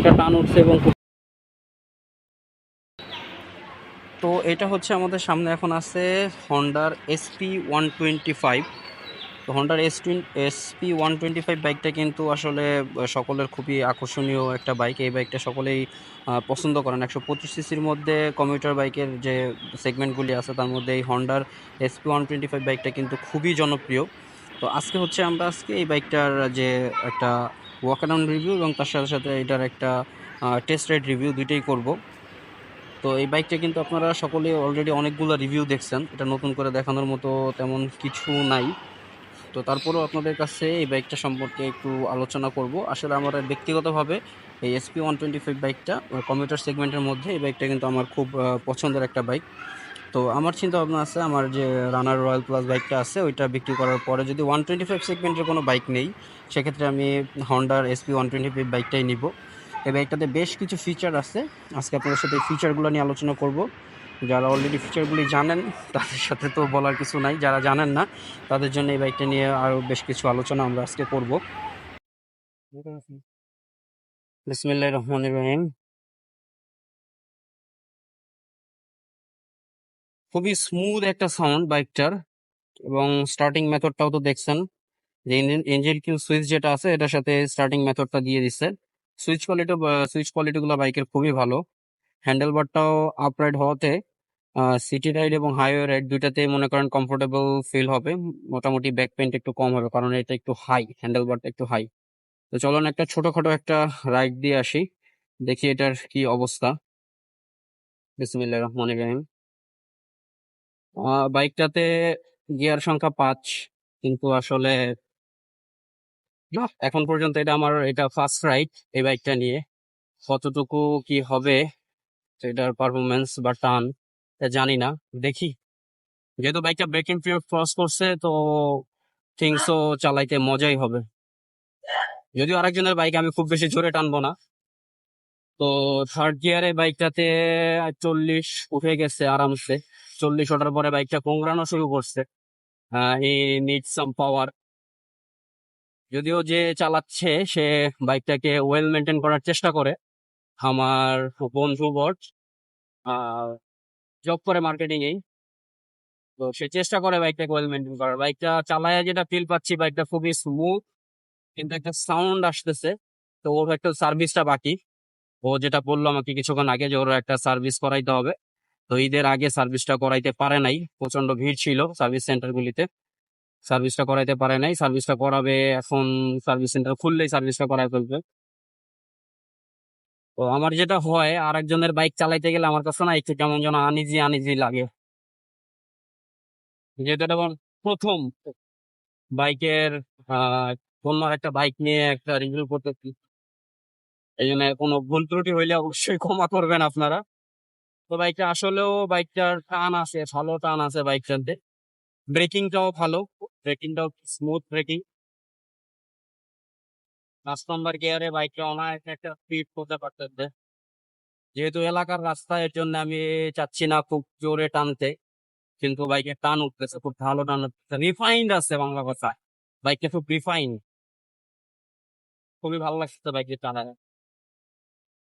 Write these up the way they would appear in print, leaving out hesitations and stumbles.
একটা টান উঠছে এবং তো এটা হচ্ছে আমাদের সামনে এখন আছে হন্ডার SP 125। তো হন্ডার SP 125 বাইকটা কিন্তু আসলে সকলের খুবই আকর্ষণীয় একটা বাইক। এই বাইকটা সকলেই পছন্দ করেন। 125 সিসির মধ্যে কমিউটার বাইকের যে সেগমেন্টগুলি আছে তার মধ্যে এই হন্ডার SP 125 বাইকটা কিন্তু খুবই জনপ্রিয়। তো আজকে এই বাইকটার যে একটা ওয়াক অ্যারাউন্ড রিভিউ এবং তার সাথে সাথে এটার একটা টেস্ট রাইড রিভিউ দুইটাই করব। তো এই বাইকটা কিন্তু আপনারা সকলেই অলরেডি অনেকগুলো রিভিউ দেখছেন, এটা নতুন করে দেখানোর মতো তেমন কিছু নাই। তো তারপরেও আপনাদের কাছে এই বাইকটা সম্পর্কে একটু আলোচনা করব। আসলে আমার ব্যক্তিগতভাবে এই SP 125 বাইকটা কমিউটার সেগমেন্টের মধ্যে এই বাইকটা কিন্তু আমার খুব পছন্দের একটা বাইক। তো আমার চিন্তা ভাবনা আছে, আমার যে রানার রয়্যাল প্লাস বাইকটা আছে ওইটা বিক্রি করার পরে যদি 125 সেগমেন্টের কোনো বাইক নেই, সেক্ষেত্রে আমি হন্ডার SP 125 বাইকটাই নিব। এই বাইকটাতে বেশ কিছু ফিচার আছে, আজকে আপনাদের সাথে এই ফিচারগুলো নিয়ে আলোচনা করব। যারা অলরেডি ফিচারগুলি জানেন তাদের সাথে তো বলার কিছু নাই, যারা জানেন না তাদের জন্য এই বাইকটা নিয়ে আরও বেশ কিছু আলোচনা আমরা আজকে করব। বিসমিল্লাহির রহমানির রহিম। খুবই স্মুথ একটা সাউন্ড বাইকটার, এবং স্টার্টিং মেথডটাও তো দেখছেন যে ইঞ্জিন কিল সুইচ যেটা আছে এটার সাথে স্টার্টিং মেথডটা দিয়ে দিচ্ছে। সুইচ কোয়ালিটি গুলো বাইকের খুবই ভালো। হ্যান্ডেল বারটাও আপরাইট হওয়াতে সিটি রাইড এবং হাইওয়ে রাইড দুইটাতেই মনে করেন কমফোর্টেবল ফিল হবে। মোটামুটি ব্যাক পেইন্ট একটু কম হবে কারণ এটা একটু হাই, হ্যান্ডেল বারটা একটু হাই। তো চলুন একটা ছোটখাটো একটা রাইড দিয়ে আসি, দেখি এটার কি অবস্থা। বিসমিল্লাহির রহমানির রহিম। বাইকটাতে গিয়ার সংখ্যা 5, কিন্তু আসলে না, এখন পর্যন্ত এটা ফার্স্ট রাইড এই বাইকটা নিয়ে। কতটুকু কি হবে এটার পারফরমেন্স বা টান জানি না, দেখি। যেহেতু বাইকটা ব্রেকিং পিরিয়ড ক্রস করছে তো থিংসও চালাইতে মজাই হবে। যদিও আরেকজনের বাইক আমি খুব বেশি জোরে টানবো না। তো থার্ড গিয়ারে বাইকটাতে 40 উঠে গেছে আরামসে। 40 ওঠার পরে বাইকটা কোংড়ানো শুরু করছে। হি নিড সাম পাওয়ার। যদিও যে চালাচ্ছে সে বাইকটাকে ওয়েল মেনটেন করার চেষ্টা করে। আমার বন্ধু বট জব করে মার্কেটিং এই। তো সে চেষ্টা করে বাইকটাকে ওয়েল মেনটেন করার। বাইকটা চালায় যেটা ফিল পাচ্ছি বাইকটা খুবই স্মুথ, কিন্তু একটা সাউন্ড আসতেছে। তো ওর একটা সার্ভিসটা বাকি। ও যেটা বললো আমাকে কিছুক্ষণ আগে যে ওর একটা সার্ভিস করাইতে হবে। তো ঈদের আগে সার্ভিসটা করাইতে পারে নাই, প্রচন্ড ভিড় ছিল সার্ভিস সেন্টার গুলিতে। সার্ভিসটা করাইতে পারে নাই, সার্ভিসটা করাবে এখন। সার্ভিস সেন্টার খুললেই সার্ভিসটা করাই ফেলবে। তো আমার যেটা হয়, আরেকজনের বাইক চালাইতে গেলে আমার কাছে না একটু কেমন যেন আনইজি আনইজি লাগে। যেহেতু এটা আমার প্রথম বাইকের আহ অন্য একটা বাইক নিয়ে একটা রিভিউ করতেছি, এই জন্য কোনো ভুল ত্রুটি হইলে অবশ্যই ক্ষমা করবেন আপনারা। তো বাইকটার টান আছে, ভালো টান আছে বাইকটাতে। ব্রেকিংটাও ভালো, ব্রেকিংটাও স্মুথ ব্রেকিং। 5 নম্বর গিয়ারে বাইকটা অনায়াসে একটা স্পিড করতে পারতেছে। যেহেতু এলাকার রাস্তা এর জন্য আমি চাচ্ছি না খুব জোরে টানতে, কিন্তু বাইকের টান উঠতেছে, খুব ভালো টান উঠতেছে, রিফাইন্ড আছে বাংলা কথায়। বাইকটা খুব রিফাইন, খুবই ভালো লাগছে বাইকের টানা।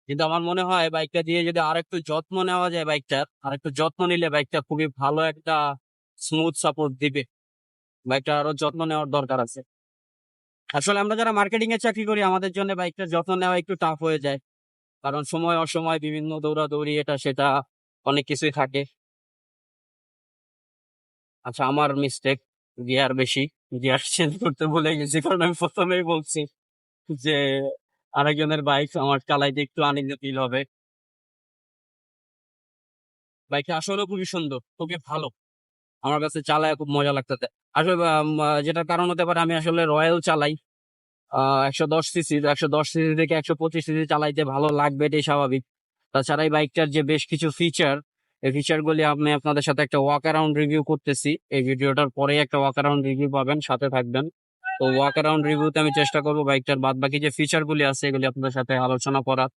কিন্তু আমার মনে হয় বাইকটা দিয়ে যদি আরেকটু যত্ন নেওয়া যায়, বাইকটার আরেকটু যত্ন নিলে বাইকটা খুবই ভালো একটা স্মুথ সাপোর্ট দিবে। বাইকটা আরো যত্ন নেওয়ার দরকার আছে। আসলে আমরা যারা মার্কেটিং এ চাকরি করি আমাদের জন্য বাইকটার যত্ন নেওয়া একটু টাফ হয়ে যায়, কারণ সময় অসময় বিভিন্ন দৌড়াদৌড়ি এটা সেটা অনেক কিছুই থাকে। আচ্ছা, আমার মিস্টেক, গিয়ার চেঞ্জ করতে ভুলে গেছি, কারণ আমি প্রথমেই বলছি যে আরেকজনের বাইক আমার চালাইতে একটু আনইজি ফিল হবে। বাইকটা আসলে খুবই সুন্দর, খুবই ভালো, আমার কাছে চালায় খুব মজা লাগতেছে। আসলে যেটার কারণ হতে পারে আমি আসলে রয়্যাল চালাই। 110 সিসি, 110 সিসি থেকে 125 সিসি চালাইতে ভালো লাগবে, এটাই স্বাভাবিক। তাছাড়া এই বাইকটার যে বেশ কিছু ফিচার, এই ফিচার গুলি আমি আপনাদের সাথে একটা ওয়াক অ্যারাউন্ড রিভিউ করতেছি। এই ভিডিওটার পরেই একটা ওয়াক অ্যারাউন্ড রিভিউ পাবেন, সাথে থাকবেন। তো ওয়াক অ্যারাউন্ড রিভিউতে আমি চেষ্টা করবো বাইকটার বাদ বাকি যে ফিচার গুলি আছে এগুলি আপনাদের সাথে আলোচনা করার।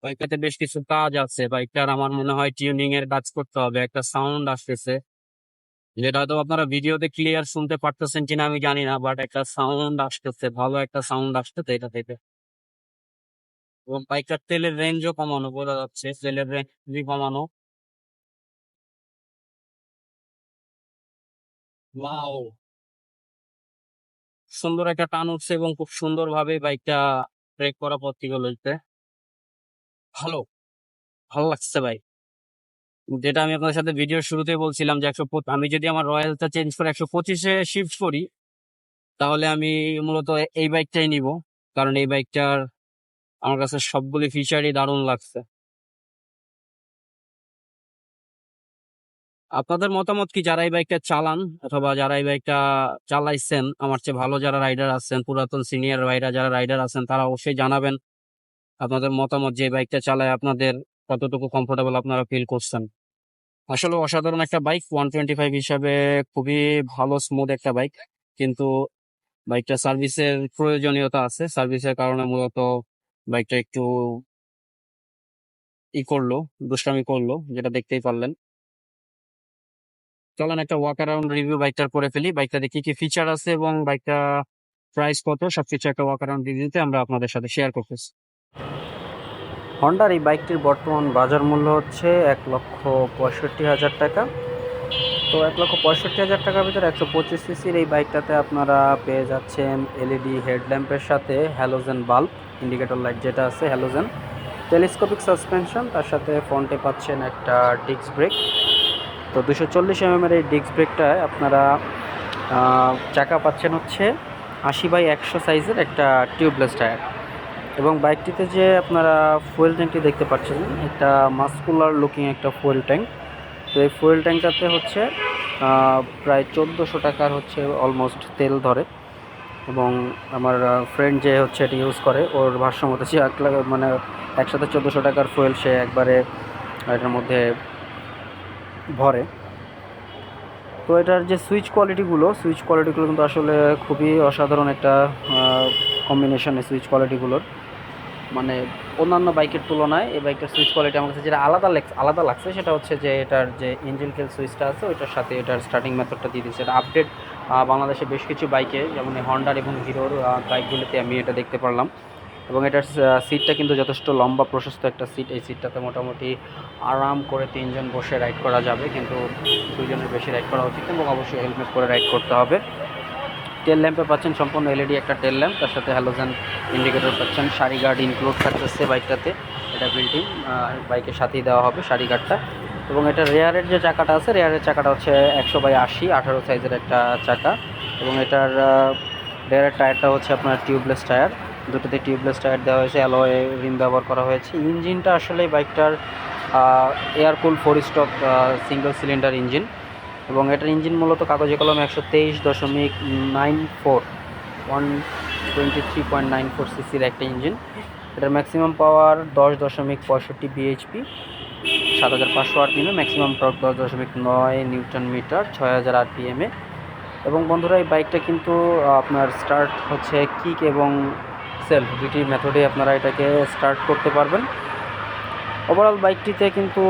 বাইকটাতে বেশ কিছু কাজ আছে, বাইকটার আমার মনে হয় টিউনিং এর কাজ করতে হবে, একটা সাউন্ড আসতেছে। যেটা হয়তো আপনারা ভিডিওতে ক্লিয়ার শুনতে পারতেছেন কিনা আমি জানি না, বাট একটা সাউন্ড আসতেছে, ভালো একটা সাউন্ড আসতেছে এটা থেকে। এবং বাইকটার তেলের রেঞ্জও কমানো, বোঝা যাচ্ছে তেলের রেঞ্জ কমানো। ওয়াও, সুন্দর একটা টান উঠছে এবং খুব সুন্দর ভাবে বাইকটা ট্রেক করা পথগুলোতে ভালো ভালো লাগছে ভাই। যেটা আমি আপনাদের সাথে ভিডিওর শুরুতেই বলছিলাম যে আমি যদি আমার রয়্যালটা চেঞ্জ করে 125-এ শিফট করি, তাহলে আমি মূলত এই বাইকটাই নিব, কারণ এই বাইকটার আমার কাছে সবগুলি ফিচারই দারুণ লাগছে। আপনাদের মতামত কি, যারা এই বাইকটা চালান অথবা যারা এই বাইকটা চালাইছেন, আমার চেয়ে ভালো যারা রাইডার আছেন, পুরাতন সিনিয়র যারা রাইডার আছেন, তারা অবশ্যই জানাবেন আপনাদের মতামত যে এই বাইকটা চালায় আপনাদের কতটুকু কমফোর্টেবল আপনারা ফিল করছেন। আসলে অসাধারণ একটা বাইক, 125 হিসাবে খুবই ভালো স্মুথ একটা বাইক, কিন্তু বাইকটা সার্ভিসের প্রয়োজনীয়তা আছে। সার্ভিসের কারণে মূলত বাইকটা একটু করলো, দুষ্টামি করলো, যেটা দেখতেই পারলেন। চলেন একটা ওয়াক অ্যারাউন্ড রিভিউ বাইকটার করে ফেলি, বাইকটাতে কি কি ফিচার আছে এবং বাইকটা প্রাইস কত, সবকিছু একটা ওয়াক অ্যারাউন্ড রিভিউতে আমরা আপনাদের সাথে শেয়ার করতেছি। হন্ডার এই বাইকটির বর্তমান বাজার মূল্য হচ্ছে 1,65,000 টাকা। তো 1,65,000 টাকার ভিতরে 125 সিসির এই বাইকটাতে আপনারা পেয়ে যাচ্ছেন এলইডি হেডল্যাম্পের সাথে হ্যালোজেন বাল্ব, ইন্ডিকেটর লাইট যেটা আছে হ্যালোজেন, টেলিস্কোপিক সাসপেনশন, তার সাথে ফ্রন্টে পাচ্ছেন একটা ডিস্ক ব্রেক। তো 240 এর এই ডিস্ক ব্রেকটায় আপনারা চাকা পাচ্ছেন হচ্ছে 80/100 সাইজের একটা টিউবলেস টায়ার। এবং বাইকটিতে যে আপনারা ফুয়েল ট্যাঙ্কটি দেখতে পাচ্ছেন, একটা মাস্কুলার লুকিং একটা ফুয়েল ট্যাঙ্ক। তো এই ফুয়েল ট্যাঙ্কটাতে হচ্ছে প্রায় 1400 টাকার হচ্ছে অলমোস্ট তেল ধরে। এবং আমার ফ্রেন্ড যে হচ্ছে এটি ইউজ করে, ওর ভাষ্য মতো সে মানে একসাথে 1400 টাকার ফুয়েল সে একবারে এটার মধ্যে ভরে। তো এটার যে সুইচ কোয়ালিটিগুলো কিন্তু আসলে খুবই অসাধারণ একটা কম্বিনেশন এই সুইচ কোয়ালিটিগুলোর। মানে অন্যান্য বাইকের তুলনায় এই বাইকটার সুইচ কোয়ালিটি আমার কাছে যেটা আলাদা লাগছে সেটা হচ্ছে যে এটার যে ইঞ্জিন কিল সুইচটা আছে ওইটার সাথে এটার স্টার্টিং মেথডটা দিয়ে দিচ্ছে। এটা আপডেট বাংলাদেশে বেশ কিছু বাইকে, যেমন হন্ডার এবং হিরোর বাইকগুলিতে আমি এটা দেখতে পারলাম। এবং এটার সিটটা কিন্তু যথেষ্ট লম্বা প্রশস্ত একটা সিট। এই সিটটাতে মোটামুটি আরাম করে 3 জন বসে রাইড করা যাবে, কিন্তু 2 জনের বেশি রাইড করা উচিত এবং অবশ্যই হেলমেট করে রাইড করতে হবে। টেল ল্যাম্পে পাচ্ছেন সম্পূর্ণ এলইডি একটা টেল ল্যাম্প, তার সাথে হ্যালোজেন ইন্ডিকেটর পাচ্ছেন। সারি গার্ড ইনক্লুড থাকতেছে বাইকটাতে, এটা বিল্ট ইন বাইকের সাথেই দেওয়া হবে সারি গার্ডটা। এবং এটা রেয়ারের যে চাকাটা আছে, রেয়ারের চাকাটা হচ্ছে 100/80 18 সাইজের একটা চাকা। এবং এটার রেয়ারের টায়ারটা হচ্ছে আপনার টিউবলেস টায়ার, দুটোতে টিউবলেস টায়ার দেওয়া হয়েছে, অ্যালয় রিম ব্যবহার করা হয়েছে। ইঞ্জিনটা আসলে বাইকটার air cool 4 stroke single cylinder engine. এবং এটার ইঞ্জিন মূলত কাগজে কলমে 123.94 123.94 সিসির একটা ইঞ্জিন। এটার ম্যাক্সিমাম পাওয়ার 10.65 বিএইচপি, 7500 আরপিএমে, ম্যাক্সিমাম টর্ক 10.9 নিউটন মিটার, 6000 আরপিএমে। এবং বন্ধুরা এই বাইকটা কিন্তু আপনার স্টার্ট হচ্ছে কিক এবং সেলফ দুটি মেথডে আপনারা এটাকে স্টার্ট করতে পারবেন। ওভারঅল বাইকটিতে কিন্তু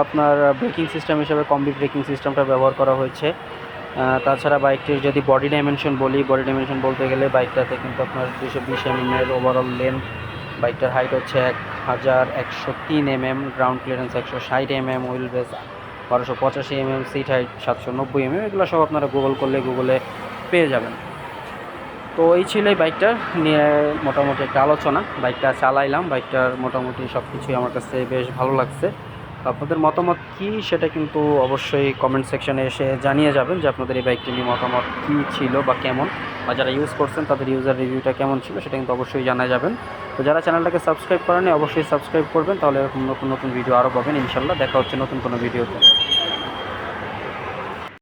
আপনার ব্রেকিং সিস্টেম হিসেবে কম্বি ব্রেকিং সিস্টেমটা ব্যবহার করা হয়েছে। তাছাড়া বাইকটির যদি বডি ডাইমেনশন বলতে গেলে বাইকটাতে কিন্তু আপনার 220 mm ওভারঅল লেন্থ, বাইকটার হাইট হচ্ছে 1103 mm, ground clearance 160 mm, wheel base 1285 mm, seat height 790 mm। এগুলো সব আপনারা গুগলে পেয়ে যাবেন। তো এই ছিল এই বাইকটা নিয়ে মোটামুটি একটা আলোচনা। বাইকটা চালাইলাম, বাইকটার মোটামুটি সব কিছুই আমার কাছে বেশ ভালো লাগছে। আপনাদের মতামত কী সেটা কিন্তু অবশ্যই কমেন্ট সেকশনে এসে জানিয়ে যাবেন যে আপনাদের এই বাইকটি নিয়ে মতামত কী ছিল বা কেমন, বা যারা ইউজ করছেন তাদের ইউজার রিভিউটা কেমন ছিল সেটা কিন্তু অবশ্যই জানা যাবেন। তো যারা চ্যানেলটাকে সাবস্ক্রাইব করেনি অবশ্যই সাবস্ক্রাইব করবেন, তাহলে এরকম নতুন ভিডিও আরও পাবেন ইনশাল্লাহ। দেখা হচ্ছে নতুন কোনো ভিডিওতে।